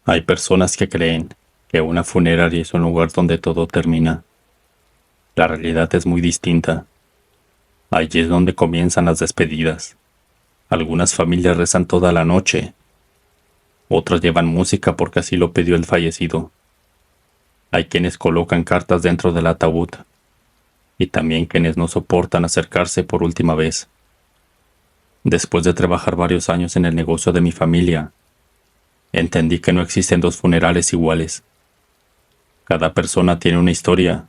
Hay personas que creen que una funeraria es un lugar donde todo termina. La realidad es muy distinta. Allí es donde comienzan las despedidas. Algunas familias rezan toda la noche. Otras llevan música porque así lo pidió el fallecido. Hay quienes colocan cartas dentro del ataúd. Y también quienes no soportan acercarse por última vez. Después de trabajar varios años en el negocio de mi familia, entendí que no existen dos funerales iguales. Cada persona tiene una historia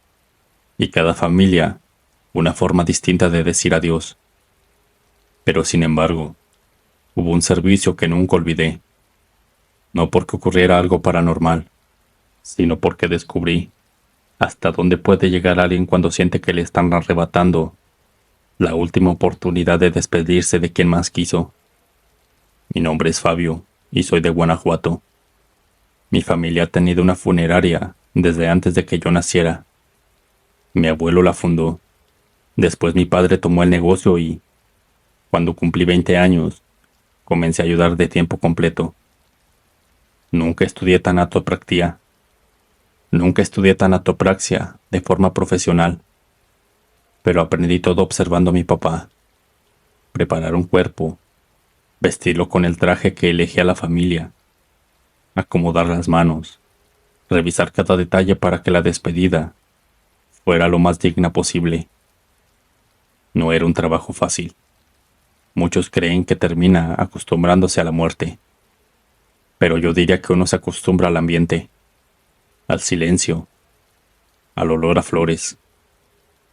y cada familia una forma distinta de decir adiós. Pero sin embargo, hubo un servicio que nunca olvidé, no porque ocurriera algo paranormal, sino porque descubrí hasta dónde puede llegar alguien cuando siente que le están arrebatando la última oportunidad de despedirse de quien más quiso. Mi nombre es Fabio y soy de Guanajuato. Mi familia ha tenido una funeraria desde antes de que yo naciera. Mi abuelo la fundó. Después mi padre tomó el negocio y, cuando cumplí 20 años, comencé a ayudar de tiempo completo. Nunca estudié tanatopraxia. Nunca estudié tanatopraxia de forma profesional, pero aprendí todo observando a mi papá. Preparar un cuerpo, vestirlo con el traje que elegía la familia, acomodar las manos, revisar cada detalle para que la despedida fuera lo más digna posible. No era un trabajo fácil. Muchos creen que termina acostumbrándose a la muerte, pero yo diría que uno se acostumbra al ambiente, al silencio, al olor a flores,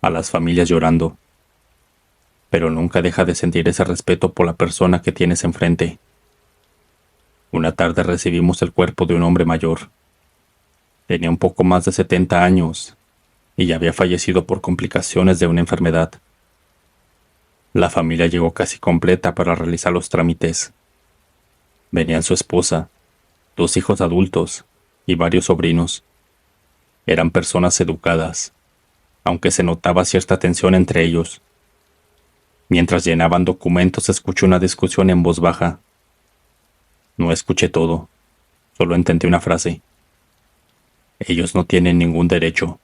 a las familias llorando, pero nunca deja de sentir ese respeto por la persona que tienes enfrente. Una tarde recibimos el cuerpo de un hombre mayor. Tenía un poco más de 70 años y ya había fallecido por complicaciones de una enfermedad. La familia llegó casi completa para realizar los trámites. Venían su esposa, 2 hijos adultos y varios sobrinos. Eran personas educadas, aunque se notaba cierta tensión entre ellos. Mientras llenaban documentos escuché una discusión en voz baja. No escuché todo, solo entendí una frase. Ellos no tienen ningún derecho.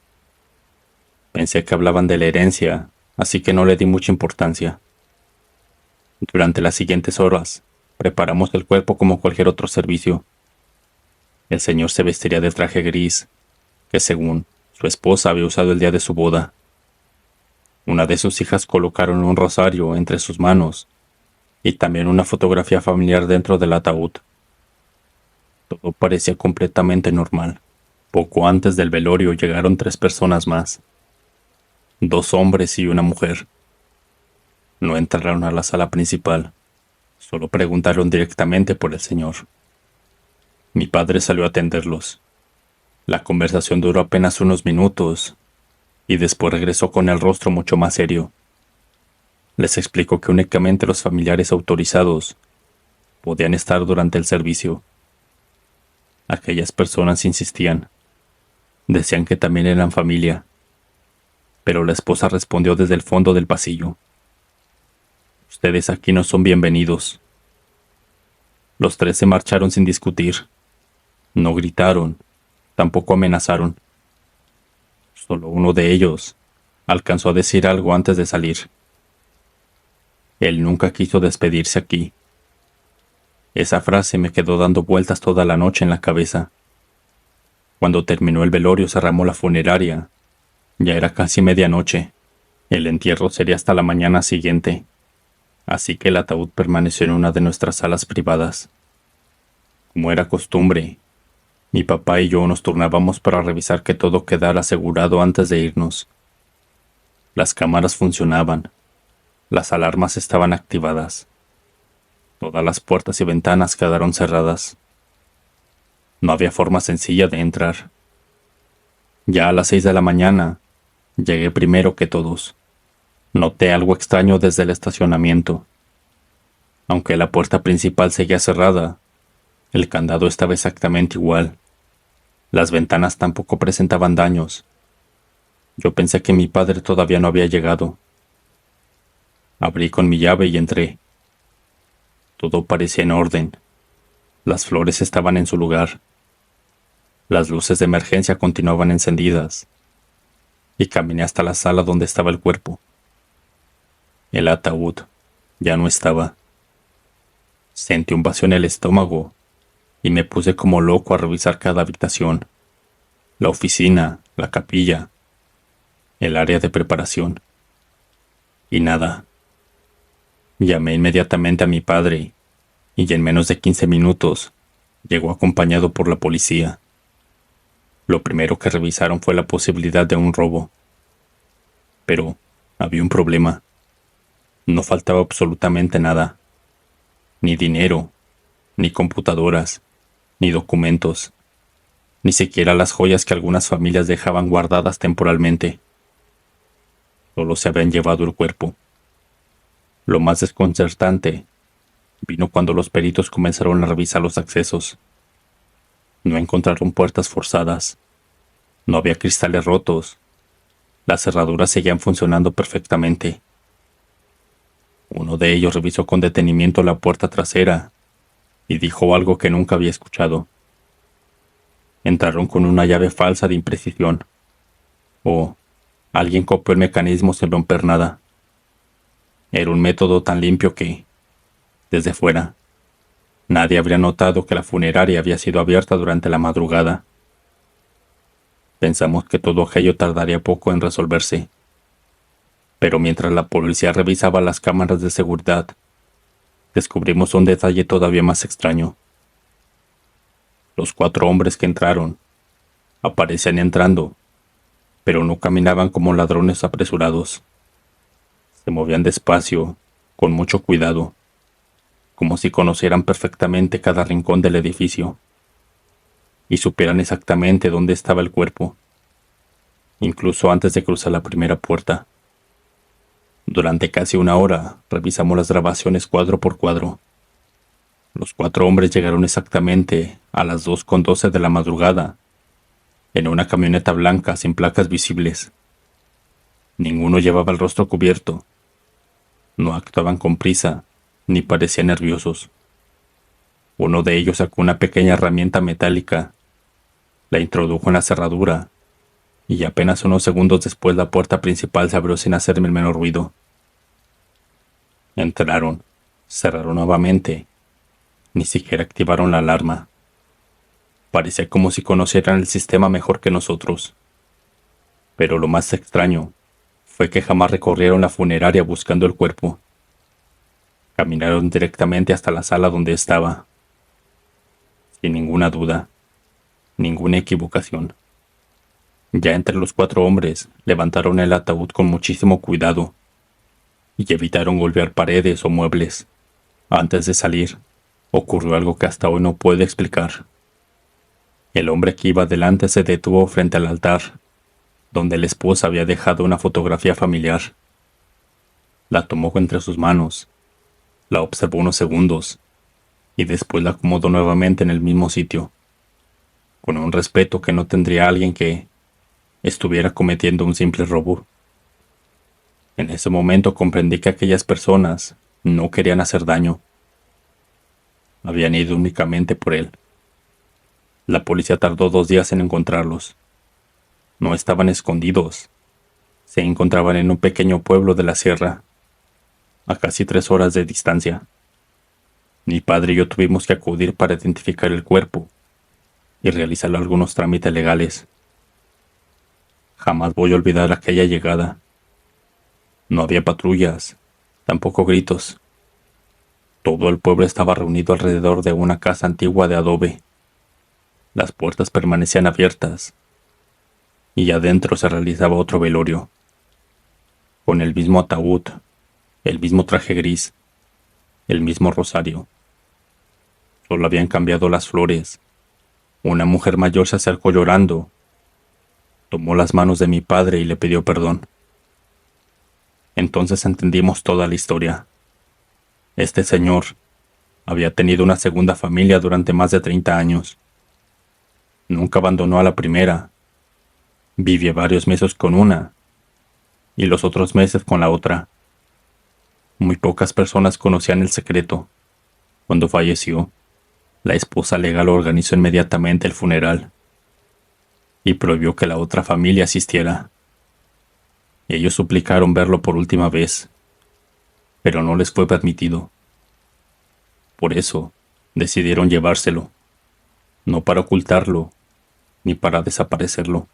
Pensé que hablaban de la herencia, así que no le di mucha importancia. Durante las siguientes horas, preparamos el cuerpo como cualquier otro servicio. El señor se vestiría de traje gris, que según su esposa había usado el día de su boda. Una de sus hijas colocaron un rosario entre sus manos y también una fotografía familiar dentro del ataúd. Todo parecía completamente normal. Poco antes del velorio llegaron 3 personas más, 2 hombres y una mujer. No entraron a la sala principal, solo preguntaron directamente por el señor. Mi padre salió a atenderlos. La conversación duró apenas unos minutos y después regresó con el rostro mucho más serio. Les explicó que únicamente los familiares autorizados podían estar durante el servicio. Aquellas personas insistían. Decían que también eran familia, pero la esposa respondió desde el fondo del pasillo. Ustedes aquí no son bienvenidos. Los 3 se marcharon sin discutir. No gritaron, tampoco amenazaron. Solo uno de ellos alcanzó a decir algo antes de salir. Él nunca quiso despedirse aquí. Esa frase me quedó dando vueltas toda la noche en la cabeza. Cuando terminó el velorio cerramos la funeraria. Ya era casi medianoche. El entierro sería hasta la mañana siguiente, así que el ataúd permaneció en una de nuestras salas privadas. Como era costumbre, mi papá y yo nos turnábamos para revisar que todo quedara asegurado antes de irnos. Las cámaras funcionaban, las alarmas estaban activadas, todas las puertas y ventanas quedaron cerradas. No había forma sencilla de entrar. Ya a las 6 de la mañana, llegué primero que todos. Noté algo extraño desde el estacionamiento. Aunque la puerta principal seguía cerrada, el candado estaba exactamente igual. Las ventanas tampoco presentaban daños. Yo pensé que mi padre todavía no había llegado. Abrí con mi llave y entré. Todo parecía en orden. Las flores estaban en su lugar. Las luces de emergencia continuaban encendidas, y caminé hasta la sala donde estaba el cuerpo. El ataúd ya no estaba. Sentí un vacío en el estómago y me puse como loco a revisar cada habitación, la oficina, la capilla, el área de preparación. Y nada. Llamé inmediatamente a mi padre y en menos de 15 minutos llegó acompañado por la policía. Lo primero que revisaron fue la posibilidad de un robo. Pero había un problema. No faltaba absolutamente nada. Ni dinero, ni computadoras, ni documentos, ni siquiera las joyas que algunas familias dejaban guardadas temporalmente. Solo se habían llevado el cuerpo. Lo más desconcertante vino cuando los peritos comenzaron a revisar los accesos. No encontraron puertas forzadas. No había cristales rotos. Las cerraduras seguían funcionando perfectamente. Uno de ellos revisó con detenimiento la puerta trasera y dijo algo que nunca había escuchado. Entraron con una llave falsa de imprecisión. O alguien copió el mecanismo sin romper nada. Era un método tan limpio que, desde fuera, nadie habría notado que la funeraria había sido abierta durante la madrugada. Pensamos que todo aquello tardaría poco en resolverse. Pero mientras la policía revisaba las cámaras de seguridad, descubrimos un detalle todavía más extraño. Los 4 hombres que entraron aparecían entrando, pero no caminaban como ladrones apresurados. Se movían despacio, con mucho cuidado, como si conocieran perfectamente cada rincón del edificio y supieran exactamente dónde estaba el cuerpo, incluso antes de cruzar la primera puerta. Durante casi una hora revisamos las grabaciones cuadro por cuadro. Los 4 hombres llegaron exactamente a las 2:12 de la madrugada, en una camioneta blanca sin placas visibles. Ninguno llevaba el rostro cubierto. No actuaban con prisa, ni parecían nerviosos. Uno de ellos sacó una pequeña herramienta metálica, la introdujo en la cerradura, y apenas unos segundos después la puerta principal se abrió sin hacerme el menor ruido. Entraron, cerraron nuevamente, ni siquiera activaron la alarma. Parecía como si conocieran el sistema mejor que nosotros. Pero lo más extraño fue que jamás recorrieron la funeraria buscando el cuerpo. Caminaron directamente hasta la sala donde estaba. Sin ninguna duda, ninguna equivocación. Ya entre los 4 hombres levantaron el ataúd con muchísimo cuidado y evitaron golpear paredes o muebles. Antes de salir, ocurrió algo que hasta hoy no puedo explicar. El hombre que iba delante se detuvo frente al altar, donde la esposa había dejado una fotografía familiar. La tomó entre sus manos, la observó unos segundos y después la acomodó nuevamente en el mismo sitio, con un respeto que no tendría alguien que estuviera cometiendo un simple robo. En ese momento comprendí que aquellas personas no querían hacer daño. Habían ido únicamente por él. La policía tardó 2 días en encontrarlos. No estaban escondidos. Se encontraban en un pequeño pueblo de la sierra, a casi 3 horas de distancia. Mi padre y yo tuvimos que acudir para identificar el cuerpo y realizar algunos trámites legales. Jamás voy a olvidar aquella llegada. No había patrullas, tampoco gritos. Todo el pueblo estaba reunido alrededor de una casa antigua de adobe. Las puertas permanecían abiertas y adentro se realizaba otro velorio, con el mismo ataúd, el mismo traje gris, el mismo rosario. Solo habían cambiado las flores. Una mujer mayor se acercó llorando, tomó las manos de mi padre y le pidió perdón. Entonces entendimos toda la historia. Este señor había tenido una segunda familia durante más de 30 años. Nunca abandonó a la primera. Vivió varios meses con una y los otros meses con la otra. Muy pocas personas conocían el secreto. Cuando falleció, la esposa legal organizó inmediatamente el funeral. y prohibió que la otra familia asistiera. Ellos suplicaron verlo por última vez, pero no les fue permitido. Por eso, decidieron llevárselo, no para ocultarlo, ni para desaparecerlo.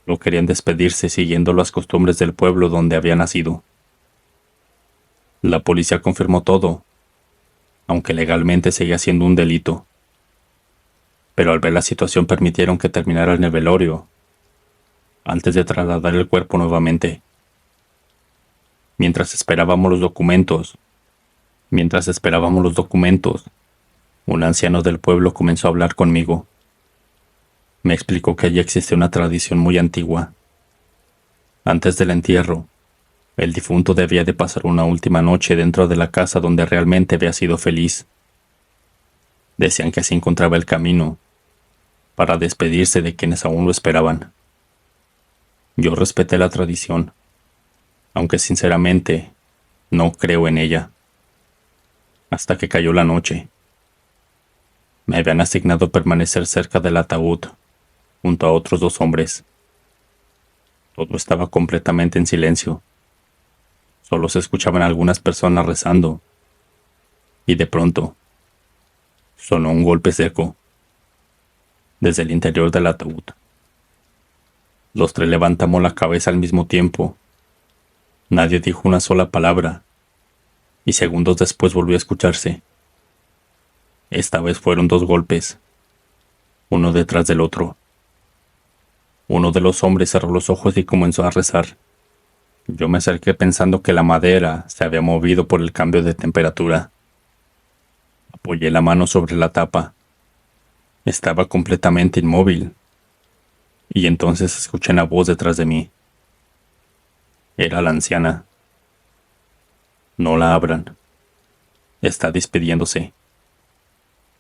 Lo querían despedirse siguiendo las costumbres del pueblo donde había nacido. La policía confirmó todo, aunque legalmente seguía siendo un delito. Pero al ver la situación permitieron que terminara en el velorio, antes de trasladar el cuerpo nuevamente. Mientras esperábamos los documentos, un anciano del pueblo comenzó a hablar conmigo. Me explicó que allí existe una tradición muy antigua. Antes del entierro, el difunto debía de pasar una última noche dentro de la casa donde realmente había sido feliz. Decían que así encontraba el camino para despedirse de quienes aún lo esperaban. Yo respeté la tradición, aunque sinceramente no creo en ella. Hasta que cayó la noche. Me habían asignado permanecer cerca del ataúd, junto a otros 2 hombres. Todo estaba completamente en silencio. Solo se escuchaban algunas personas rezando. Y de pronto, sonó un golpe seco, desde el interior del ataúd. Los 3 levantamos la cabeza al mismo tiempo. Nadie dijo una sola palabra, y segundos después volvió a escucharse. Esta vez fueron 2 golpes, uno detrás del otro. Uno de los hombres cerró los ojos y comenzó a rezar. Yo me acerqué pensando que la madera se había movido por el cambio de temperatura. Apoyé la mano sobre la tapa. Estaba completamente inmóvil. Y entonces escuché una voz detrás de mí. Era la anciana. No la abran. Está despidiéndose.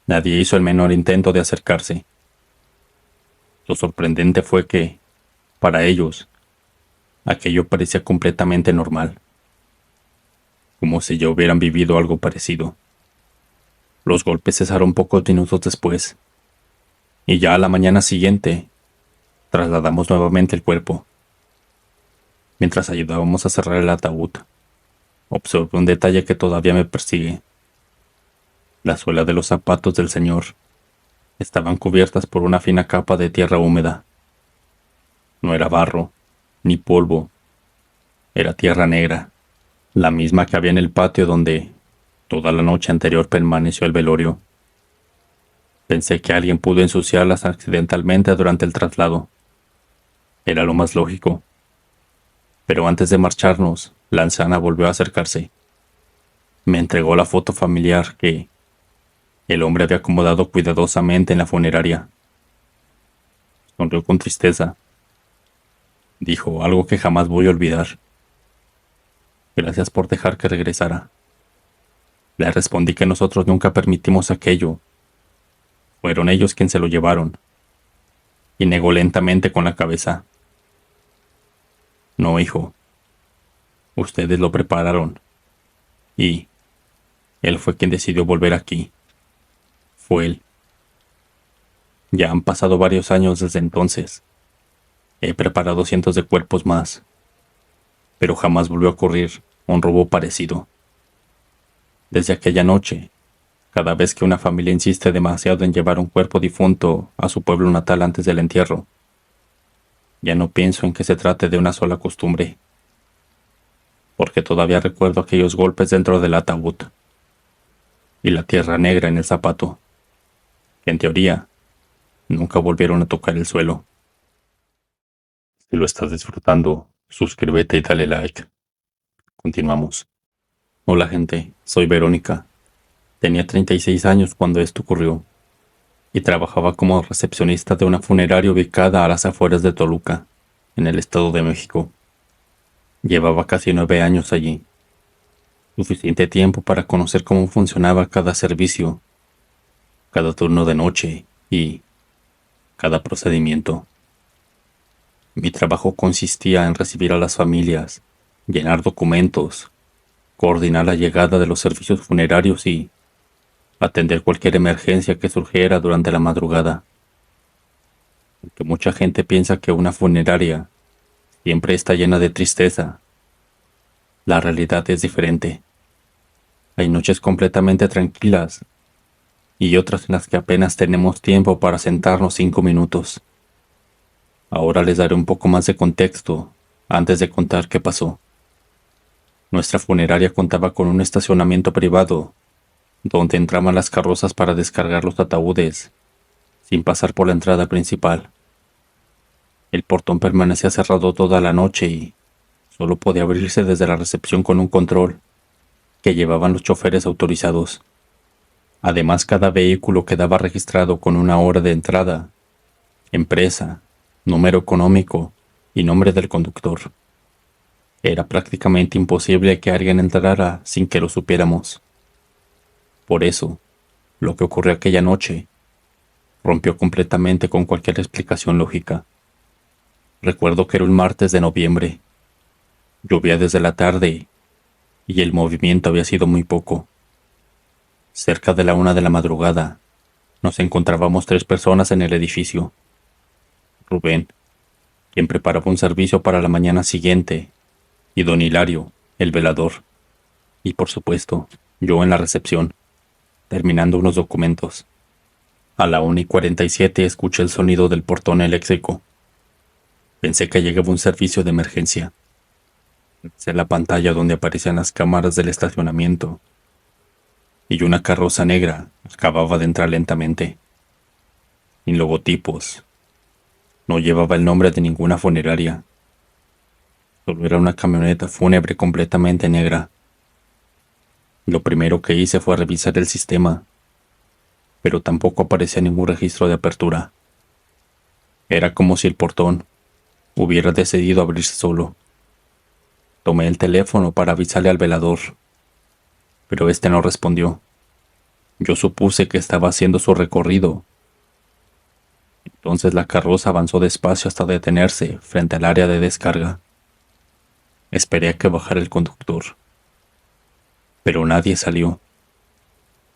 Nadie hizo el menor intento de acercarse. Lo sorprendente fue que, para ellos, aquello parecía completamente normal, como si ya hubieran vivido algo parecido. Los golpes cesaron pocos minutos después, y ya a la mañana siguiente, trasladamos nuevamente el cuerpo. Mientras ayudábamos a cerrar el ataúd, observé un detalle que todavía me persigue. La suela de los zapatos del señor estaban cubiertas por una fina capa de tierra húmeda. No era barro, ni polvo. Era tierra negra, la misma que había en el patio donde, toda la noche anterior, permaneció el velorio. Pensé que alguien pudo ensuciarlas accidentalmente durante el traslado. Era lo más lógico. Pero antes de marcharnos, la anciana volvió a acercarse. Me entregó la foto familiar que el hombre había acomodado cuidadosamente en la funeraria. Sonrió con tristeza. Dijo algo que jamás voy a olvidar. Gracias por dejar que regresara. Le respondí que nosotros nunca permitimos aquello. Fueron ellos quienes se lo llevaron. Y negó lentamente con la cabeza. No, hijo. Ustedes lo prepararon. Y él fue quien decidió volver aquí. Fue él. Ya han pasado varios años desde entonces. He preparado cientos de cuerpos más. Pero jamás volvió a ocurrir un robo parecido. Desde aquella noche, cada vez que una familia insiste demasiado en llevar un cuerpo difunto a su pueblo natal antes del entierro, ya no pienso en que se trate de una sola costumbre, porque todavía recuerdo aquellos golpes dentro del ataúd y la tierra negra en el zapato, que en teoría nunca volvieron a tocar el suelo. Si lo estás disfrutando, suscríbete y dale like. Continuamos. Hola gente, soy Verónica. Tenía 36 años cuando esto ocurrió y trabajaba como recepcionista de una funeraria ubicada a las afueras de Toluca, en el Estado de México. Llevaba casi 9 años allí. Suficiente tiempo para conocer cómo funcionaba cada servicio, cada turno de noche y cada procedimiento. Mi trabajo consistía en recibir a las familias, llenar documentos, coordinar la llegada de los servicios funerarios y atender cualquier emergencia que surgiera durante la madrugada. Aunque mucha gente piensa que una funeraria siempre está llena de tristeza, la realidad es diferente. Hay noches completamente tranquilas y otras en las que apenas tenemos tiempo para sentarnos 5 minutos. Ahora les daré un poco más de contexto antes de contar qué pasó. Nuestra funeraria contaba con un estacionamiento privado donde entraban las carrozas para descargar los ataúdes, sin pasar por la entrada principal. El portón permanecía cerrado toda la noche y solo podía abrirse desde la recepción con un control que llevaban los choferes autorizados. Además, cada vehículo quedaba registrado con una hora de entrada, empresa, número económico y nombre del conductor. Era prácticamente imposible que alguien entrara sin que lo supiéramos. Por eso, lo que ocurrió aquella noche rompió completamente con cualquier explicación lógica. Recuerdo que era un martes de noviembre. Llovía desde la tarde y el movimiento había sido muy poco. Cerca de la 1 de la madrugada, nos encontrábamos 3 personas en el edificio. Rubén, quien preparaba un servicio para la mañana siguiente, y don Hilario, el velador, y por supuesto, yo en la recepción, terminando unos documentos. A la 1:47 escuché el sonido del portón eléctrico. Pensé que llegaba un servicio de emergencia. Revisé la pantalla donde aparecían las cámaras del estacionamiento, y una carroza negra acababa de entrar lentamente. Sin logotipos. No llevaba el nombre de ninguna funeraria. Solo era una camioneta fúnebre completamente negra. Lo primero que hice fue revisar el sistema, pero tampoco aparecía ningún registro de apertura. Era como si el portón hubiera decidido abrirse solo. Tomé el teléfono para avisarle al velador, pero este no respondió. Yo supuse que estaba haciendo su recorrido. Entonces la carroza avanzó despacio hasta detenerse frente al área de descarga. Esperé a que bajara el conductor, pero nadie salió.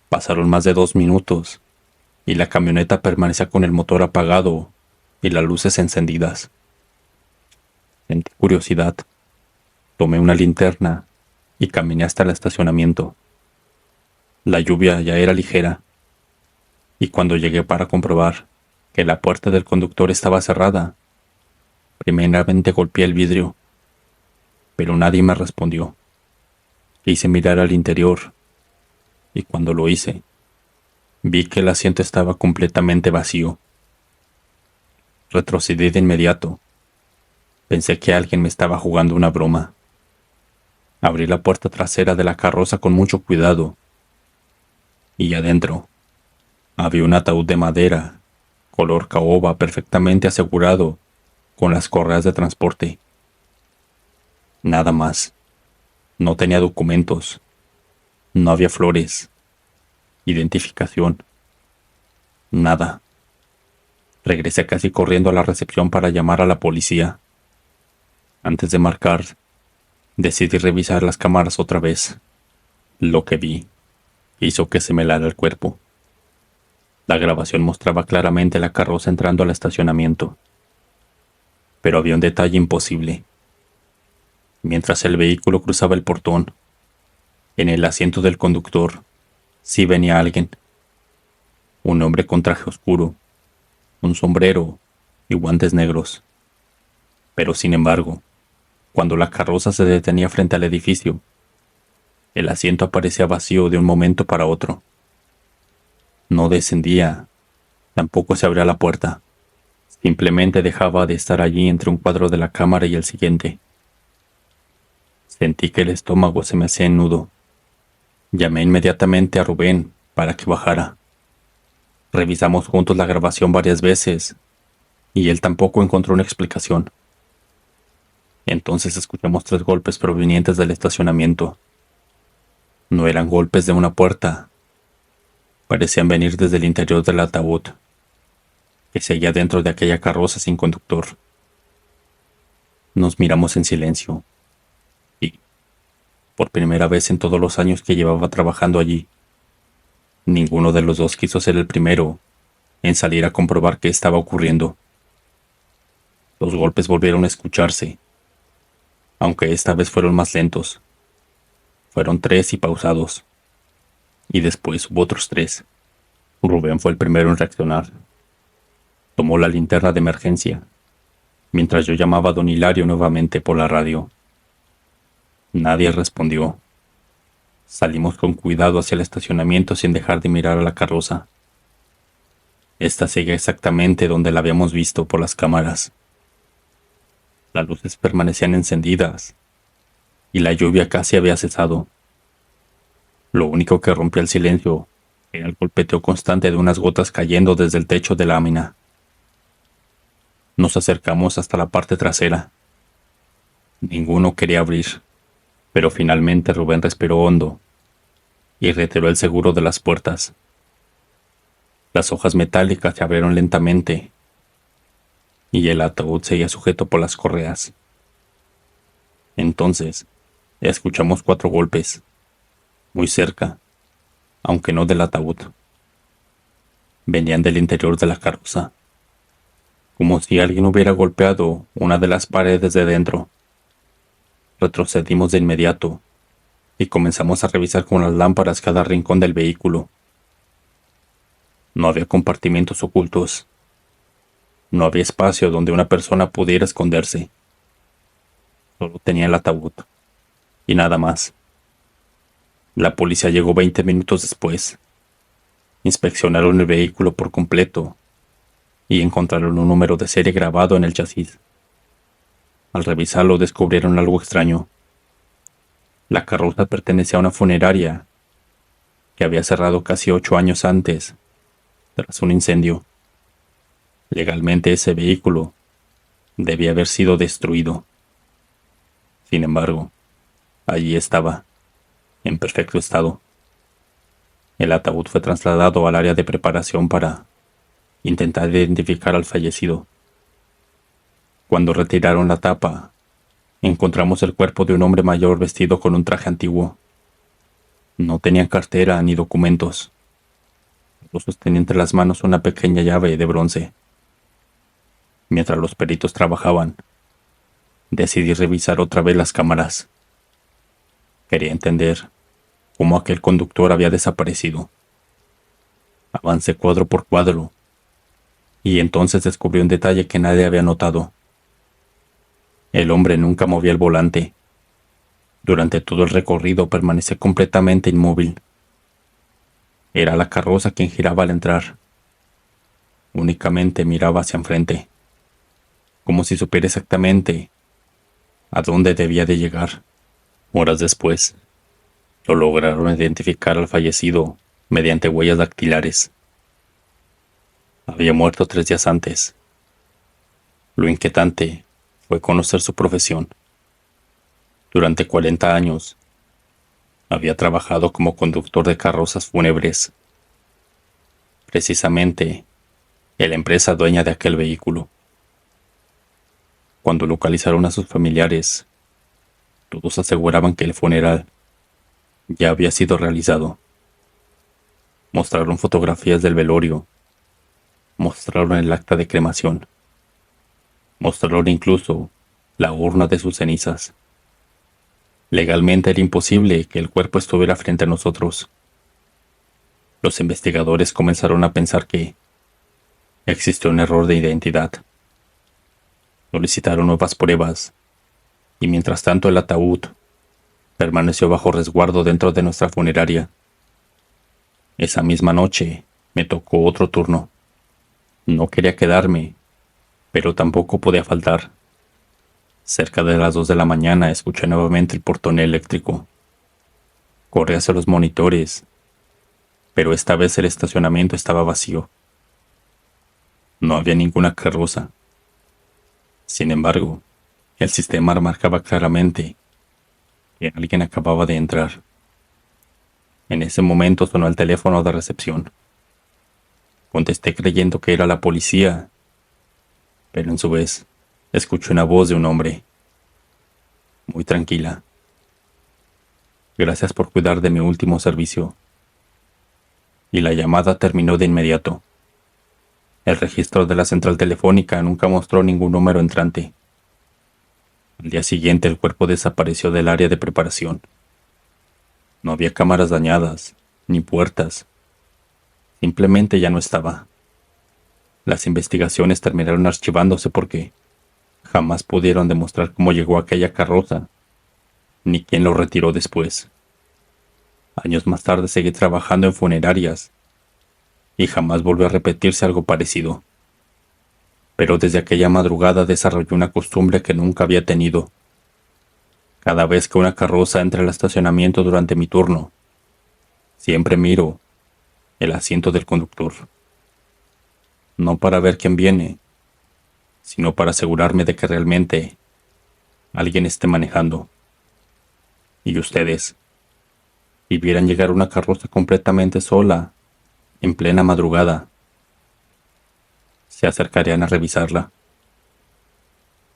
Pasaron más de 2 minutos y la camioneta permanecía con el motor apagado y las luces encendidas. Sentí curiosidad. Tomé una linterna y caminé hasta el estacionamiento. La lluvia ya era ligera, y cuando llegué para comprobar que la puerta del conductor estaba cerrada, primeramente golpeé el vidrio, pero nadie me respondió. Quise mirar al interior, y cuando lo hice, vi que el asiento estaba completamente vacío. Retrocedí de inmediato. Pensé que alguien me estaba jugando una broma. Abrí la puerta trasera de la carroza con mucho cuidado, y adentro había un ataúd de madera, color caoba, perfectamente asegurado con las correas de transporte. Nada más. No tenía documentos. No había flores. Identificación. Nada. Regresé casi corriendo a la recepción para llamar a la policía. Antes de marcar, decidí revisar las cámaras otra vez. Lo que vi hizo que se me helara el cuerpo. La grabación mostraba claramente la carroza entrando al estacionamiento. Pero había un detalle imposible. Mientras el vehículo cruzaba el portón, en el asiento del conductor, sí venía alguien. Un hombre con traje oscuro, un sombrero y guantes negros. Pero sin embargo, cuando la carroza se detenía frente al edificio, el asiento aparecía vacío de un momento para otro. No descendía, tampoco se abría la puerta. Simplemente dejaba de estar allí entre un cuadro de la cámara y el siguiente. Sentí que el estómago se me hacía en nudo. Llamé inmediatamente a Rubén para que bajara. Revisamos juntos la grabación varias veces, y él tampoco encontró una explicación. Entonces escuchamos 3 golpes provenientes del estacionamiento. No eran golpes de una puerta. Parecían venir desde el interior del ataúd, que seguía dentro de aquella carroza sin conductor. Nos miramos en silencio, y, por primera vez en todos los años que llevaba trabajando allí, ninguno de los dos quiso ser el primero en salir a comprobar qué estaba ocurriendo. Los golpes volvieron a escucharse, aunque esta vez fueron más lentos. Fueron 3 y pausados, y después hubo otros 3. Rubén fue el primero en reaccionar. Tomó la linterna de emergencia, mientras yo llamaba a don Hilario nuevamente por la radio. Nadie respondió. Salimos con cuidado hacia el estacionamiento sin dejar de mirar a la carroza. Esta seguía exactamente donde la habíamos visto por las cámaras. Las luces permanecían encendidas, y la lluvia casi había cesado. Lo único que rompía el silencio era el golpeteo constante de unas gotas cayendo desde el techo de lámina. Nos acercamos hasta la parte trasera. Ninguno quería abrir, pero finalmente Rubén respiró hondo y retiró el seguro de las puertas. Las hojas metálicas se abrieron lentamente y el ataúd seguía sujeto por las correas. Entonces, escuchamos 4 golpes, muy cerca, aunque no del ataúd. Venían del interior de la carroza, como si alguien hubiera golpeado una de las paredes de dentro. Retrocedimos de inmediato y comenzamos a revisar con las lámparas cada rincón del vehículo. No había compartimentos ocultos. No había espacio donde una persona pudiera esconderse. Solo tenía el ataúd, y nada más. La policía llegó 20 minutos después. Inspeccionaron el vehículo por completo y encontraron un número de serie grabado en el chasis. Al revisarlo descubrieron algo extraño. La carroza pertenecía a una funeraria que había cerrado casi 8 años antes, tras un incendio. Legalmente ese vehículo debía haber sido destruido. Sin embargo, allí estaba, en perfecto estado. El ataúd fue trasladado al área de preparación para intentar identificar al fallecido. Cuando retiraron la tapa, encontramos el cuerpo de un hombre mayor vestido con un traje antiguo. No tenía cartera ni documentos. Solo sostenía entre las manos una pequeña llave de bronce. Mientras los peritos trabajaban, decidí revisar otra vez las cámaras. Quería entender cómo aquel conductor había desaparecido. Avancé cuadro por cuadro, y entonces descubrí un detalle que nadie había notado. El hombre nunca movía el volante. Durante todo el recorrido permaneció completamente inmóvil. Era la carroza quien giraba al entrar. Únicamente miraba hacia enfrente, como si supiera exactamente a dónde debía de llegar. Horas después, lo lograron identificar al fallecido mediante huellas dactilares. Había muerto 3 días antes. Lo inquietante fue conocer su profesión. Durante 40 años, había trabajado como conductor de carrozas fúnebres, precisamente en la empresa dueña de aquel vehículo. Cuando localizaron a sus familiares, todos aseguraban que el funeral ya había sido realizado. Mostraron fotografías del velorio, mostraron el acta de cremación, mostraron incluso la urna de sus cenizas. Legalmente era imposible que el cuerpo estuviera frente a nosotros. Los investigadores comenzaron a pensar que existió un error de identidad. Solicitaron nuevas pruebas, y mientras tanto el ataúd permaneció bajo resguardo dentro de nuestra funeraria. Esa misma noche me tocó otro turno. No quería quedarme, pero tampoco podía faltar. Cerca de las 2 de la mañana escuché nuevamente el portón eléctrico. Corrí hacia los monitores, pero esta vez el estacionamiento estaba vacío. No había ninguna carroza. Sin embargo, el sistema marcaba claramente que alguien acababa de entrar. En ese momento sonó el teléfono de recepción. Contesté creyendo que era la policía, pero en su vez escuché una voz de un hombre, muy tranquila. Gracias por cuidar de mi último servicio. Y la llamada terminó de inmediato. El registro de la central telefónica nunca mostró ningún número entrante. Al día siguiente el cuerpo desapareció del área de preparación. No había cámaras dañadas, ni puertas. Simplemente ya no estaba. Las investigaciones terminaron archivándose porque jamás pudieron demostrar cómo llegó aquella carroza, ni quién lo retiró después. Años más tarde seguí trabajando en funerarias y jamás volvió a repetirse algo parecido. Pero desde aquella madrugada desarrollé una costumbre que nunca había tenido. Cada vez que una carroza entra al estacionamiento durante mi turno, siempre miro el asiento del conductor. No para ver quién viene, sino para asegurarme de que realmente alguien esté manejando. Y ustedes, si vieran llegar una carroza completamente sola, en plena madrugada, ¿se acercarían a revisarla?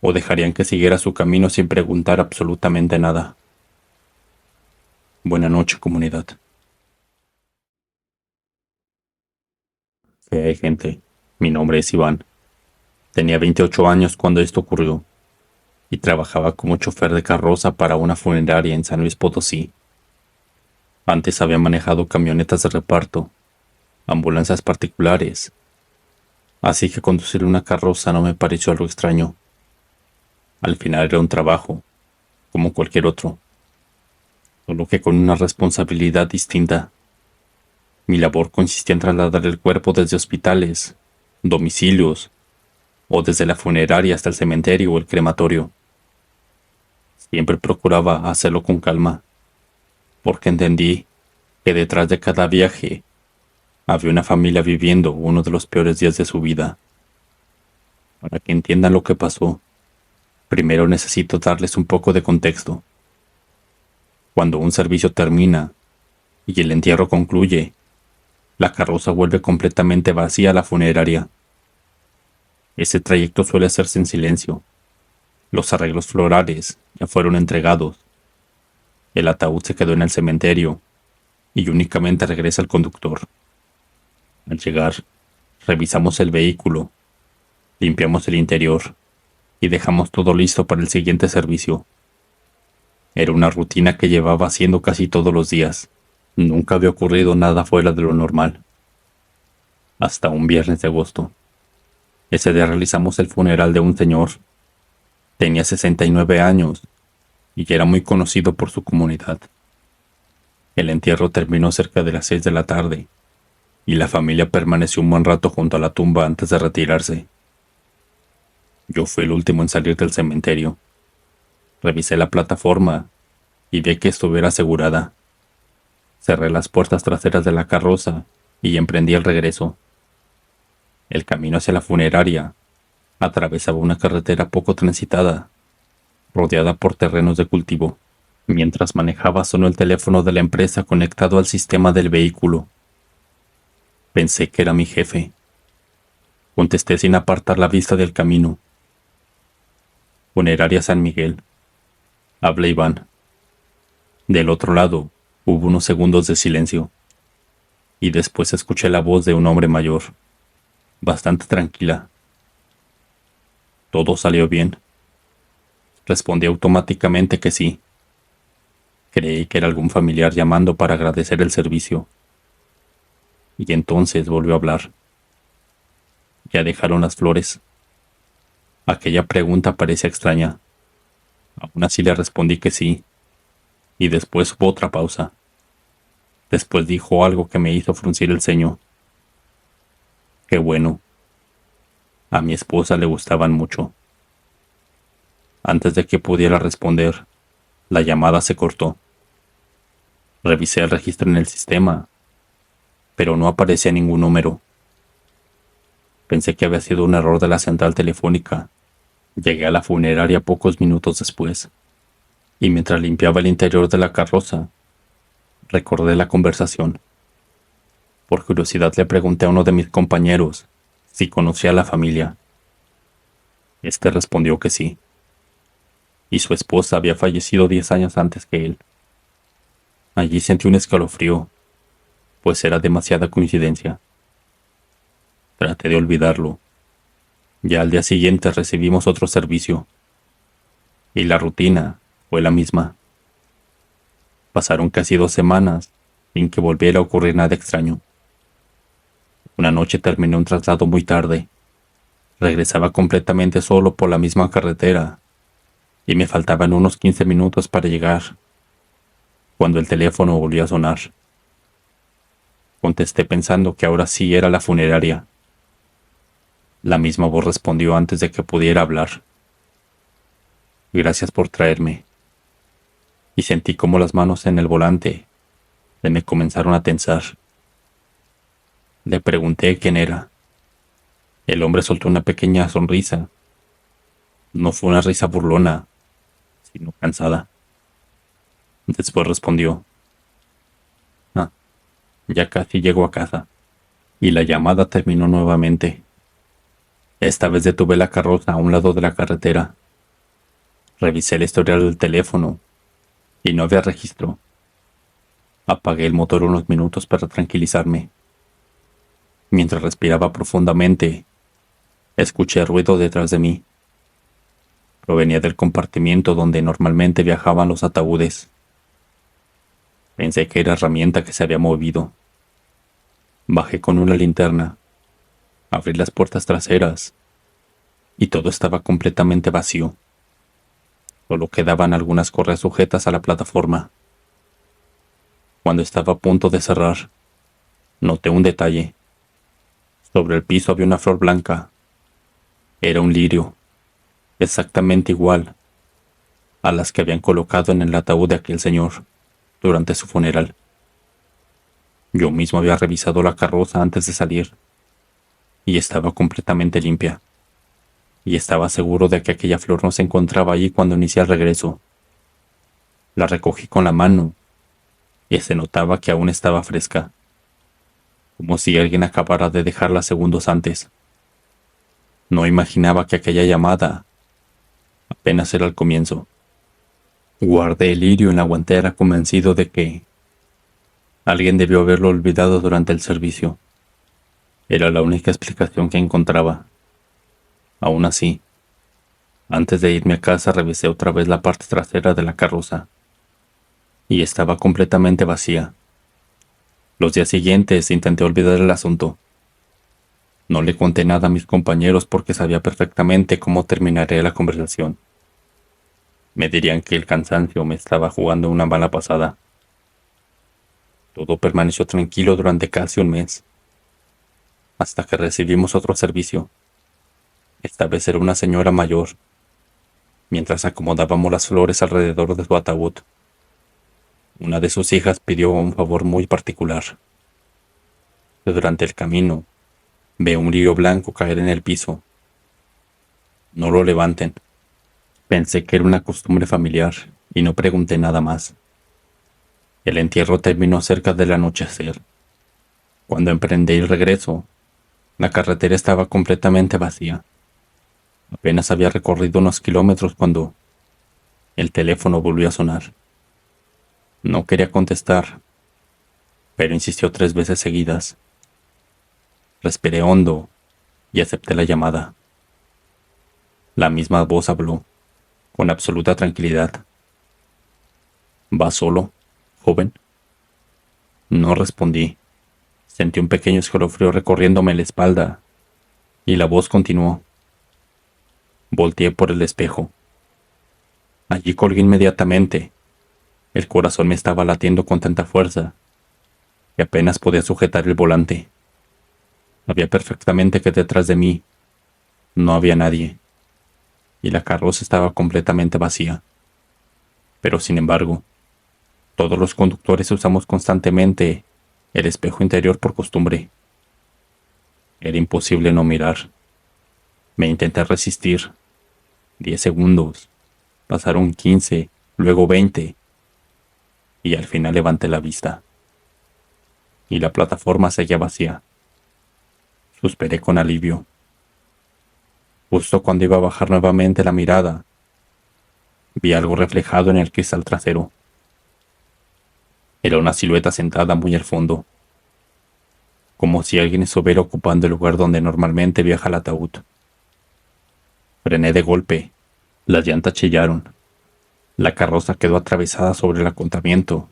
¿O dejarían que siguiera su camino sin preguntar absolutamente nada? Buena noche, comunidad. ¿Qué hay, gente? Mi nombre es Iván. Tenía 28 años cuando esto ocurrió y trabajaba como chofer de carroza para una funeraria en San Luis Potosí. Antes había manejado camionetas de reparto, ambulancias particulares, así que conducir una carroza no me pareció algo extraño. Al final era un trabajo, como cualquier otro, solo que con una responsabilidad distinta. Mi labor consistía en trasladar el cuerpo desde hospitales, domicilios, o desde la funeraria hasta el cementerio o el crematorio. Siempre procuraba hacerlo con calma, porque entendí que detrás de cada viaje había una familia viviendo uno de los peores días de su vida. Para que entiendan lo que pasó, primero necesito darles un poco de contexto. Cuando un servicio termina y el entierro concluye, la carroza vuelve completamente vacía a la funeraria. Ese trayecto suele hacerse en silencio. Los arreglos florales ya fueron entregados. El ataúd se quedó en el cementerio y únicamente regresa el conductor. Al llegar, revisamos el vehículo, limpiamos el interior y dejamos todo listo para el siguiente servicio. Era una rutina que llevaba haciendo casi todos los días. Nunca había ocurrido nada fuera de lo normal. Hasta un viernes de agosto. Ese día realizamos el funeral de un señor. Tenía 69 años y era muy conocido por su comunidad. El entierro terminó cerca de las 6 de la tarde y la familia permaneció un buen rato junto a la tumba antes de retirarse. Yo fui el último en salir del cementerio. Revisé la plataforma y vi que estuviera asegurada. Cerré las puertas traseras de la carroza y emprendí el regreso. El camino hacia la funeraria atravesaba una carretera poco transitada, rodeada por terrenos de cultivo. Mientras manejaba sonó el teléfono de la empresa conectado al sistema del vehículo. Pensé que era mi jefe. Contesté sin apartar la vista del camino. Funeraria San Miguel. Habla Iván. Del otro lado hubo unos segundos de silencio, y después escuché la voz de un hombre mayor, bastante tranquila. ¿Todo salió bien? Respondí automáticamente que sí. Creí que era algún familiar llamando para agradecer el servicio. Y entonces volvió a hablar. ¿Ya dejaron las flores? Aquella pregunta parecía extraña. Aún así le respondí que sí. Y después hubo otra pausa. Después dijo algo que me hizo fruncir el ceño. Qué bueno. A mi esposa le gustaban mucho. Antes de que pudiera responder, la llamada se cortó. Revisé el registro en el sistema, pero no aparecía ningún número. Pensé que había sido un error de la central telefónica. Llegué a la funeraria pocos minutos después, y mientras limpiaba el interior de la carroza, recordé la conversación. Por curiosidad le pregunté a uno de mis compañeros si conocía a la familia. Este respondió que sí, y su esposa había fallecido 10 años antes que él. Allí sentí un escalofrío, pues era demasiada coincidencia. Traté de olvidarlo. Ya al día siguiente recibimos otro servicio, y la rutina fue la misma. Pasaron casi 2 semanas sin que volviera a ocurrir nada extraño. Una noche terminé un traslado muy tarde. Regresaba completamente solo por la misma carretera, y me faltaban unos 15 minutos para llegar, cuando el teléfono volvió a sonar. Contesté pensando que ahora sí era la funeraria. La misma voz respondió antes de que pudiera hablar. Gracias por traerme. Y sentí como las manos en el volante se me comenzaron a tensar. Le pregunté quién era. El hombre soltó una pequeña sonrisa. No fue una risa burlona, sino cansada. Después respondió: "Ah, ya casi llego a casa". Y la llamada terminó nuevamente. Esta vez detuve la carroza a un lado de la carretera. Revisé el historial del teléfono y no había registro. Apagué el motor unos minutos para tranquilizarme. Mientras respiraba profundamente, escuché ruido detrás de mí. Provenía del compartimiento donde normalmente viajaban los ataúdes. Pensé que era herramienta que se había movido. Bajé con una linterna, abrí las puertas traseras y todo estaba completamente vacío. Solo quedaban algunas correas sujetas a la plataforma. Cuando estaba a punto de cerrar, noté un detalle. Sobre el piso había una flor blanca. Era un lirio, exactamente igual a las que habían colocado en el ataúd de aquel señor durante su funeral. Yo mismo había revisado la carroza antes de salir y estaba completamente limpia. Y estaba seguro de que aquella flor no se encontraba allí cuando inicié el regreso. La recogí con la mano y se notaba que aún estaba fresca, como si alguien acabara de dejarla segundos antes. No imaginaba que aquella llamada apenas era el comienzo. Guardé el lirio en la guantera convencido de que alguien debió haberlo olvidado durante el servicio. Era la única explicación que encontraba. Aún así, antes de irme a casa revisé otra vez la parte trasera de la carroza y estaba completamente vacía. Los días siguientes intenté olvidar el asunto. No le conté nada a mis compañeros porque sabía perfectamente cómo terminaría la conversación. Me dirían que el cansancio me estaba jugando una mala pasada. Todo permaneció tranquilo durante casi un mes, hasta que recibimos otro servicio. Esta vez era una señora mayor, mientras acomodábamos las flores alrededor de su ataúd. Una de sus hijas pidió un favor muy particular. Durante el camino, ve un lirio blanco caer en el piso. No lo levanten. Pensé que era una costumbre familiar y no pregunté nada más. El entierro terminó cerca del anochecer. Cuando emprendí el regreso, la carretera estaba completamente vacía. Apenas había recorrido unos kilómetros cuando el teléfono volvió a sonar. No quería contestar, pero insistió 3 veces seguidas. Respiré hondo y acepté la llamada. La misma voz habló, con absoluta tranquilidad. ¿Va solo, joven? No respondí. Sentí un pequeño escalofrío recorriéndome la espalda, y la voz continuó. Volteé por el espejo. Allí colgué inmediatamente. El corazón me estaba latiendo con tanta fuerza que apenas podía sujetar el volante. Sabía perfectamente que detrás de mí no había nadie, y la carroza estaba completamente vacía. Pero sin embargo, todos los conductores usamos constantemente el espejo interior por costumbre. Era imposible no mirar. Me intenté resistir. 10 segundos. Pasaron 15, luego 20, y al final levanté la vista. Y la plataforma seguía vacía. Suspiré con alivio. Justo cuando iba a bajar nuevamente la mirada, vi algo reflejado en el cristal trasero. Era una silueta sentada muy al fondo. como si alguien estuviera ocupando el lugar donde normalmente viaja el ataúd. Frené de golpe, las llantas chillaron, la carroza quedó atravesada sobre el acotamiento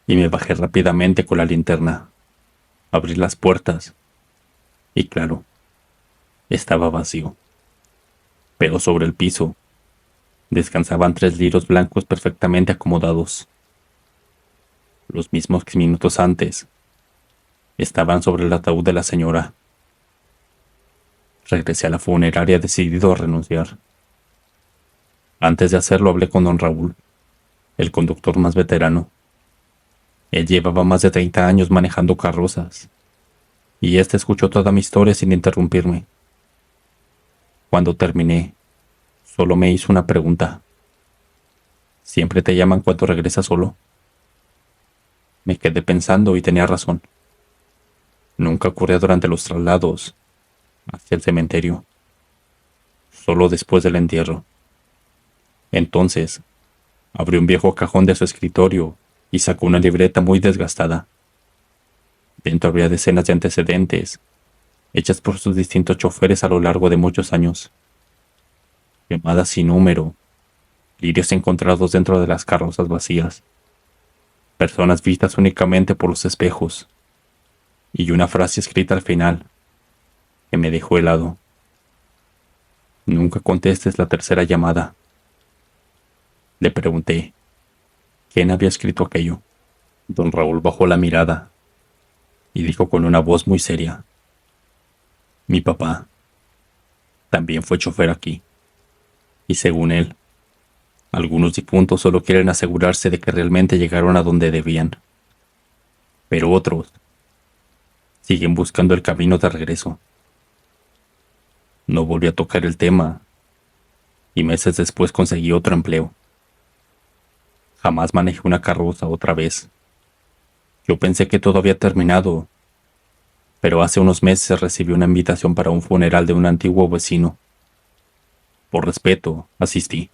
y me bajé rápidamente con la linterna. Abrí las puertas y claro, estaba vacío. Pero sobre el piso descansaban 3 lirios blancos perfectamente acomodados. Los mismos que minutos antes estaban sobre el ataúd de la señora. Regresé a la funeraria decidido a renunciar. Antes de hacerlo hablé con don Raúl, el conductor más veterano. Él llevaba más de 30 años manejando carrozas, y este escuchó toda mi historia sin interrumpirme. Cuando terminé, solo me hizo una pregunta. ¿Siempre te llaman cuando regresas solo? Me quedé pensando y tenía razón. Nunca ocurría durante los traslados hacia el cementerio, solo después del entierro. Entonces, abrió un viejo cajón de su escritorio y sacó una libreta muy desgastada. Dentro había decenas de antecedentes, hechas por sus distintos choferes a lo largo de muchos años. Llamadas sin número, lirios encontrados dentro de las carrozas vacías, personas vistas únicamente por los espejos, y una frase escrita al final que me dejó helado. Nunca contestes la tercera llamada. Le pregunté, ¿quién había escrito aquello? Don Raúl bajó la mirada y dijo con una voz muy seria, mi papá también fue chofer aquí, y según él, algunos difuntos solo quieren asegurarse de que realmente llegaron a donde debían, pero otros siguen buscando el camino de regreso. No volví a tocar el tema, y meses después conseguí otro empleo. Jamás manejé una carroza otra vez. Yo pensé que todo había terminado, pero hace unos meses recibí una invitación para un funeral de un antiguo vecino. Por respeto, asistí.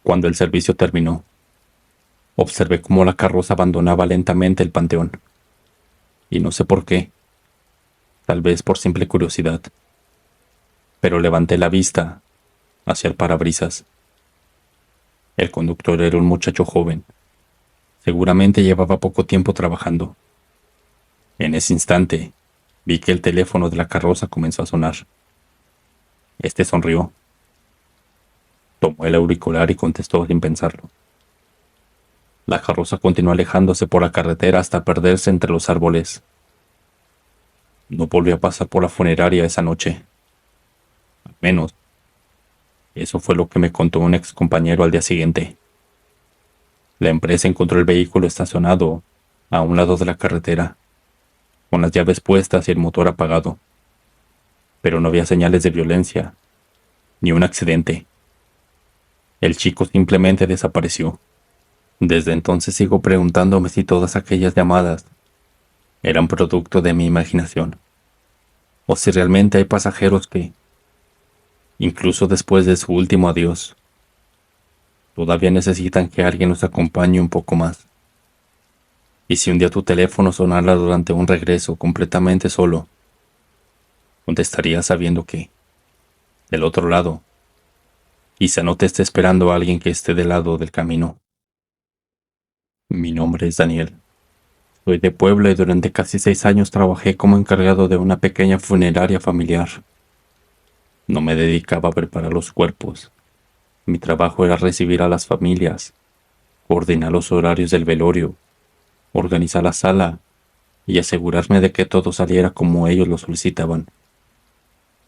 Cuando el servicio terminó, observé cómo la carroza abandonaba lentamente el panteón. Y no sé por qué, tal vez por simple curiosidad, pero levanté la vista hacia el parabrisas. El conductor era un muchacho joven. Seguramente llevaba poco tiempo trabajando. En ese instante, vi que el teléfono de la carroza comenzó a sonar. Este sonrió. Tomó el auricular y contestó sin pensarlo. La carroza continuó alejándose por la carretera hasta perderse entre los árboles. No volvió a pasar por la funeraria esa noche. Al menos, eso fue lo que me contó un ex compañero al día siguiente. La empresa encontró el vehículo estacionado a un lado de la carretera, con las llaves puestas y el motor apagado. Pero no había señales de violencia, ni un accidente. El chico simplemente desapareció. Desde entonces sigo preguntándome si todas aquellas llamadas eran producto de mi imaginación, o si realmente hay pasajeros que, incluso después de su último adiós, todavía necesitan que alguien los acompañe un poco más. Y si un día tu teléfono sonara durante un regreso completamente solo, contestarías sabiendo que, del otro lado, quizá no te esté esperando alguien que esté del lado del camino. Mi nombre es Daniel. Soy de Puebla y durante casi 6 años trabajé como encargado de una pequeña funeraria familiar. No me dedicaba a preparar los cuerpos. Mi trabajo era recibir a las familias, coordinar los horarios del velorio, organizar la sala y asegurarme de que todo saliera como ellos lo solicitaban.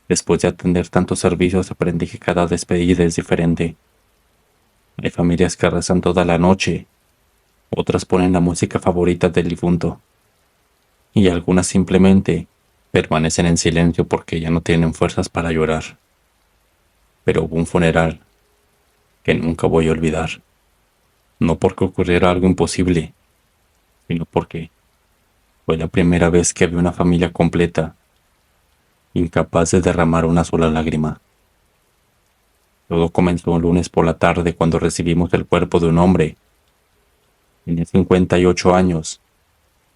Después de atender tantos servicios aprendí que cada despedida es diferente. Hay familias que rezan toda la noche, otras ponen la música favorita del difunto, y algunas simplemente permanecen en silencio porque ya no tienen fuerzas para llorar. Pero hubo un funeral que nunca voy a olvidar, no porque ocurriera algo imposible, sino porque fue la primera vez que vi una familia completa, incapaz de derramar una sola lágrima. Todo comenzó un lunes por la tarde cuando recibimos el cuerpo de un hombre. Tenía 58 años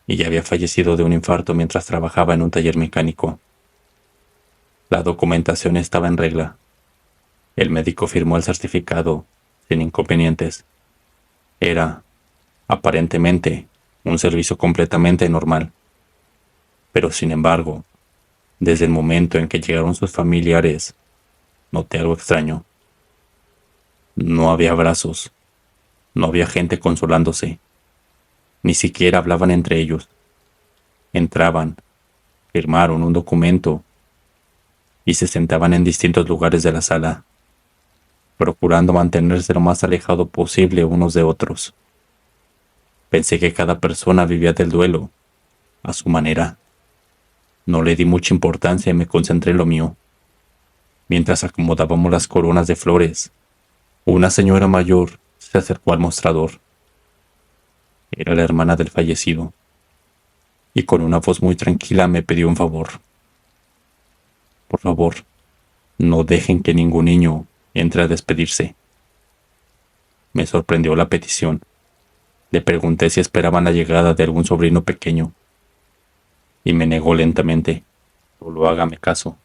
y ya había fallecido de un infarto mientras trabajaba en un taller mecánico. La documentación estaba en regla. El médico firmó el certificado sin inconvenientes. Era, aparentemente, un servicio completamente normal. Pero sin embargo, desde el momento en que llegaron sus familiares, noté algo extraño. No había abrazos, no había gente consolándose, ni siquiera hablaban entre ellos. Entraban, firmaron un documento y se sentaban en distintos lugares de la sala, procurando mantenerse lo más alejado posible unos de otros. Pensé que cada persona vivía del duelo, a su manera. No le di mucha importancia y me concentré en lo mío. Mientras acomodábamos las coronas de flores, una señora mayor se acercó al mostrador. Era la hermana del fallecido, y con una voz muy tranquila me pidió un favor. Por favor, no dejen que ningún niño entre a despedirse. Me sorprendió la petición. Le pregunté si esperaban la llegada de algún sobrino pequeño, y me negó lentamente. Solo hágame caso,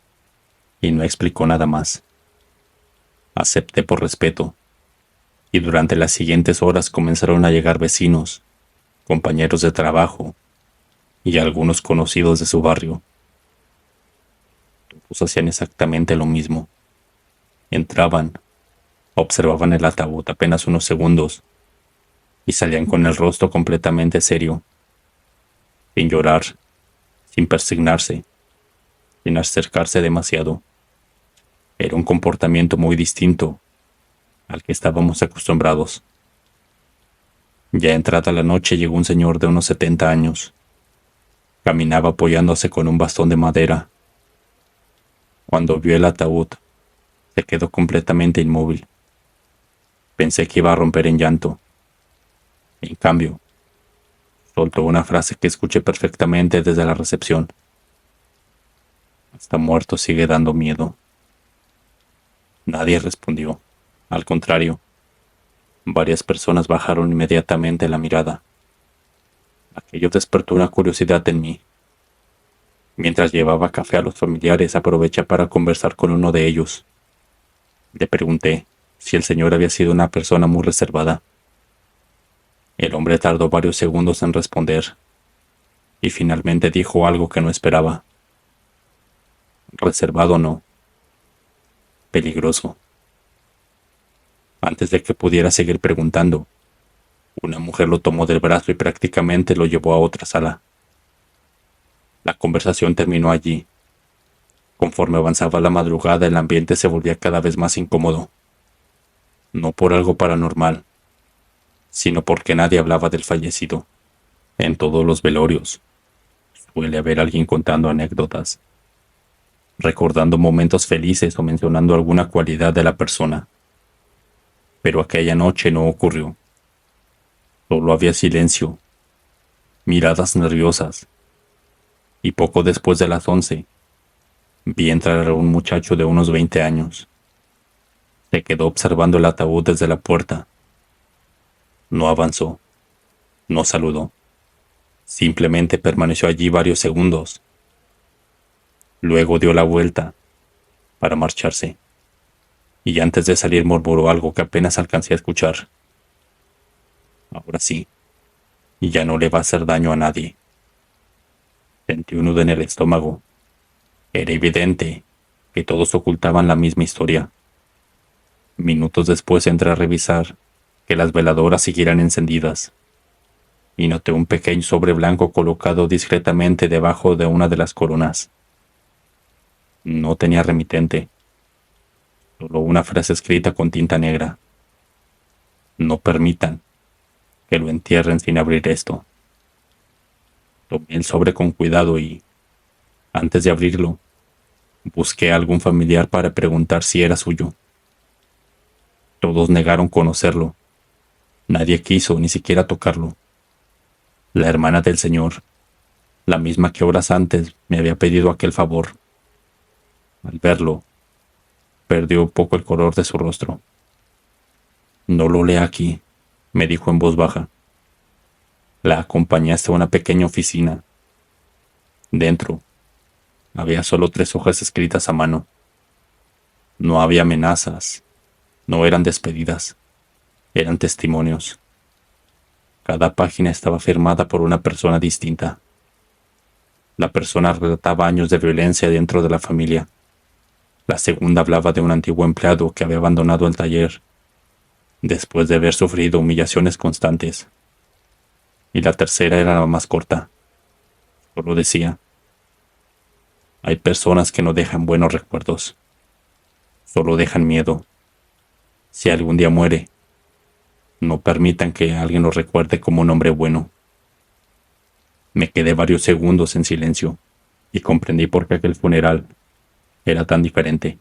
y no explicó nada más. Acepté por respeto, y durante las siguientes horas comenzaron a llegar vecinos, compañeros de trabajo y algunos conocidos de su barrio. Todos hacían exactamente lo mismo. Entraban, observaban el ataúd apenas unos segundos y salían con el rostro completamente serio, sin llorar, sin persignarse, sin acercarse demasiado. Era un comportamiento muy distinto al que estábamos acostumbrados. Ya entrada la noche llegó un señor de unos 70 años. Caminaba apoyándose con un bastón de madera. Cuando vio el ataúd, se quedó completamente inmóvil. Pensé que iba a romper en llanto. En cambio, soltó una frase que escuché perfectamente desde la recepción. Hasta muerto sigue dando miedo. Nadie respondió. Al contrario, varias personas bajaron inmediatamente la mirada. Aquello despertó una curiosidad en mí. Mientras llevaba café a los familiares, aproveché para conversar con uno de ellos. Le pregunté si el señor había sido una persona muy reservada. El hombre tardó varios segundos en responder, y finalmente dijo algo que no esperaba. Reservado no. Peligroso. Antes de que pudiera seguir preguntando, una mujer lo tomó del brazo y prácticamente lo llevó a otra sala. La conversación terminó allí. Conforme avanzaba la madrugada, el ambiente se volvía cada vez más incómodo. No por algo paranormal, sino porque nadie hablaba del fallecido. En todos los velorios suele haber alguien contando anécdotas, recordando momentos felices o mencionando alguna cualidad de la persona. Pero aquella noche no ocurrió. Solo había silencio, miradas nerviosas, y poco después de las 11, vi entrar a un muchacho de unos 20 años. Se quedó observando el ataúd desde la puerta. No avanzó, no saludó. Simplemente permaneció allí varios segundos. Luego dio la vuelta para marcharse, y antes de salir murmuró algo que apenas alcancé a escuchar. Ahora sí, y ya no le va a hacer daño a nadie. Sentí un nudo en el estómago. Era evidente que todos ocultaban la misma historia. Minutos después entré a revisar que las veladoras siguieran encendidas, y noté un pequeño sobre blanco colocado discretamente debajo de una de las coronas. No tenía remitente, solo una frase escrita con tinta negra. No permitan que lo entierren sin abrir esto. Tomé el sobre con cuidado y, antes de abrirlo, busqué a algún familiar para preguntar si era suyo. Todos negaron conocerlo. Nadie quiso ni siquiera tocarlo. La hermana del señor, la misma que horas antes me había pedido aquel favor. Al verlo, perdió un poco el color de su rostro. No lo lea aquí, me dijo en voz baja. La acompañé hasta una pequeña oficina. Dentro había solo 3 hojas escritas a mano. No había amenazas, no eran despedidas, eran testimonios. Cada página estaba firmada por una persona distinta. La persona relataba años de violencia dentro de la familia. La segunda hablaba de un antiguo empleado que había abandonado el taller después de haber sufrido humillaciones constantes. Y la tercera era la más corta. Solo decía: hay personas que no dejan buenos recuerdos, solo dejan miedo. Si algún día muere, no permitan que alguien lo recuerde como un hombre bueno. Me quedé varios segundos en silencio y comprendí por qué aquel funeral era tan diferente.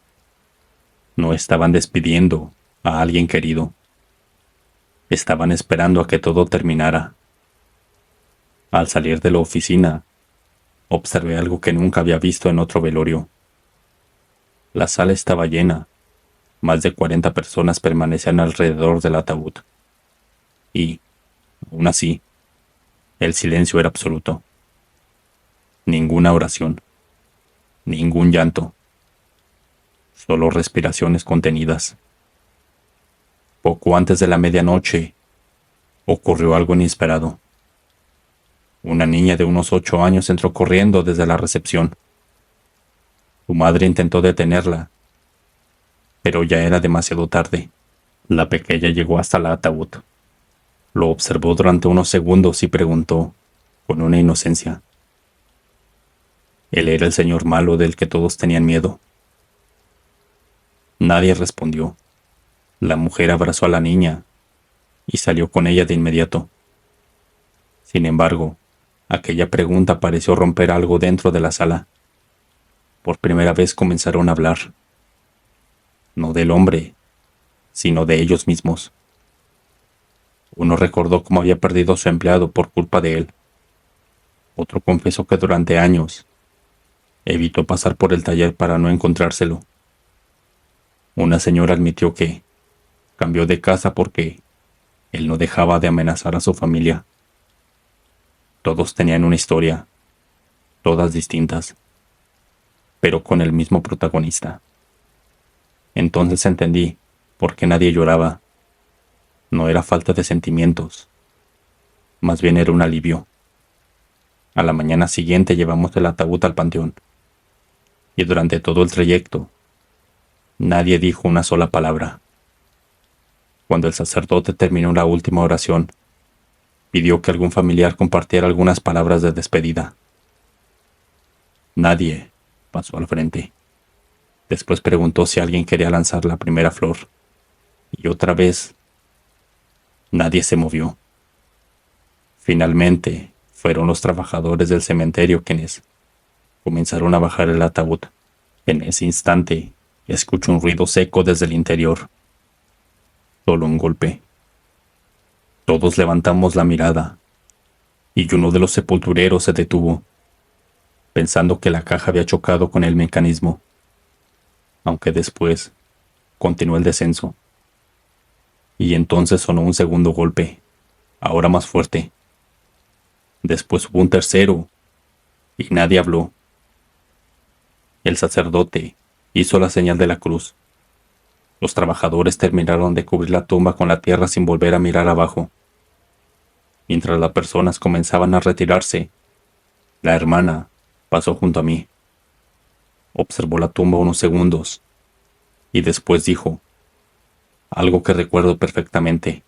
No estaban despidiendo a alguien querido. Estaban esperando a que todo terminara. Al salir de la oficina, observé algo que nunca había visto en otro velorio. La sala estaba llena. Más de 40 personas permanecían alrededor del ataúd. Y, aún así, el silencio era absoluto. Ninguna oración, ningún llanto, solo respiraciones contenidas. Poco antes de la medianoche, ocurrió algo inesperado. Una niña de unos 8 años entró corriendo desde la recepción. Su madre intentó detenerla, pero ya era demasiado tarde. La pequeña llegó hasta el ataúd. Lo observó durante unos segundos y preguntó, con una inocencia: ¿él era el señor malo del que todos tenían miedo? Nadie respondió. La mujer abrazó a la niña y salió con ella de inmediato. Sin embargo, aquella pregunta pareció romper algo dentro de la sala. Por primera vez comenzaron a hablar. No del hombre, sino de ellos mismos. Uno recordó cómo había perdido a su empleado por culpa de él. Otro confesó que durante años evitó pasar por el taller para no encontrárselo. Una señora admitió que cambió de casa porque él no dejaba de amenazar a su familia. Todos tenían una historia, todas distintas, pero con el mismo protagonista. Entonces entendí por qué nadie lloraba. No era falta de sentimientos, más bien era un alivio. A la mañana siguiente llevamos el ataúd al panteón, y durante todo el trayecto, nadie dijo una sola palabra. Cuando el sacerdote terminó la última oración, pidió que algún familiar compartiera algunas palabras de despedida. Nadie pasó al frente. Después preguntó si alguien quería lanzar la primera flor, y otra vez nadie se movió. Finalmente, fueron los trabajadores del cementerio quienes comenzaron a bajar el ataúd. En ese instante, escuché un ruido seco desde el interior. Solo un golpe. Todos levantamos la mirada, y uno de los sepultureros se detuvo, pensando que la caja había chocado con el mecanismo, aunque después continuó el descenso. Y entonces sonó un segundo golpe, ahora más fuerte. Después hubo un tercero, y nadie habló. El sacerdote hizo la señal de la cruz. Los trabajadores terminaron de cubrir la tumba con la tierra sin volver a mirar abajo. Mientras las personas comenzaban a retirarse, la hermana pasó junto a mí. Observó la tumba unos segundos y después dijo algo que recuerdo perfectamente: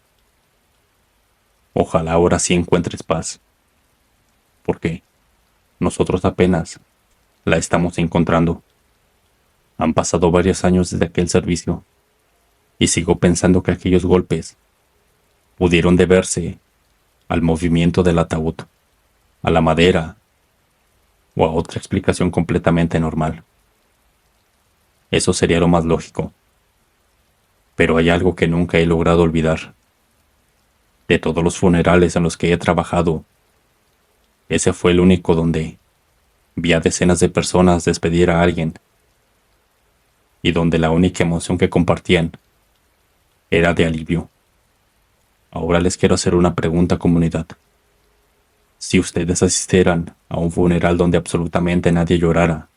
ojalá ahora sí encuentres paz, porque nosotros apenas la estamos encontrando. Han pasado varios años desde aquel servicio y sigo pensando que aquellos golpes pudieron deberse al movimiento del ataúd, a la madera o a otra explicación completamente normal. Eso sería lo más lógico. Pero hay algo que nunca he logrado olvidar. De todos los funerales en los que he trabajado, ese fue el único donde vi a decenas de personas despedir a alguien y donde la única emoción que compartían era de alivio. Ahora les quiero hacer una pregunta, comunidad. Si ustedes asistieran a un funeral donde absolutamente nadie llorara,